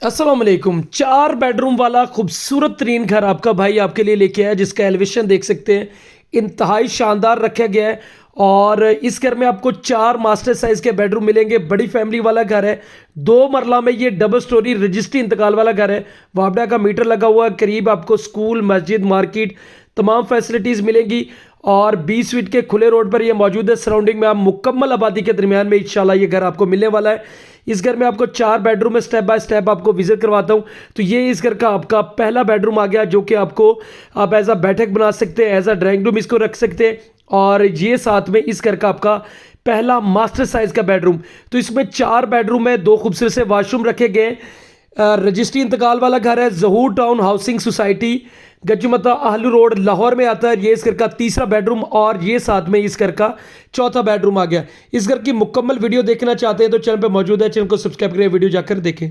अस्सलाम वालेकुम। 4 बेडरूम वाला खूबसूरत तरीन घर आपका भाई आपके लिए लेके आया, जिसका एलिवेशन देख सकते हैं, इंतहाई शानदार रखा गया है। और इस घर में आपको 4 मास्टर साइज के बेडरूम मिलेंगे। बड़ी फैमिली वाला घर है। 2 मरला में ये डबल स्टोरी रजिस्ट्री इंतकाल वाला घर है। वापडा का मीटर लगा हुआ है। करीब आपको स्कूल, मस्जिद, मार्केट तमाम फैसिलिटीज़ मिलेंगी और 20 फीट के खुले रोड पर ये मौजूद है। सराउंडिंग में आप मुकम्मल आबादी के दरमियान में इंशाल्लाह ये घर आपको मिलने वाला है। इस घर में आपको 4 बेडरूम में स्टेप बाय स्टेप आपको विजिट करवाता हूँ। तो ये इस घर का आपका पहला बेडरूम आ गया, जो कि आपको आप एज अ बैठक बना सकते हैं, एज अ ड्राइंग रूम इसको रख सकते हैं। और ये साथ में इस घर का आपका पहला मास्टर साइज का बेडरूम। तो इसमें 4 बेडरूम है, 2 खूबसूरत से वाशरूम रखे गए। रजिस्ट्री इंतकाल वाला घर है। जहूर town housing society, गजमता आहलू road, Lahore में आता है। ये इस घर का तीसरा बेडरूम और ये साथ में इस घर का चौथा बेडरूम आ गया। इस घर की मुकम्मल वीडियो देखना चाहते हैं तो चैनल पर मौजूद है, चैनल को सब्सक्राइब करें, वीडियो जाकर देखें।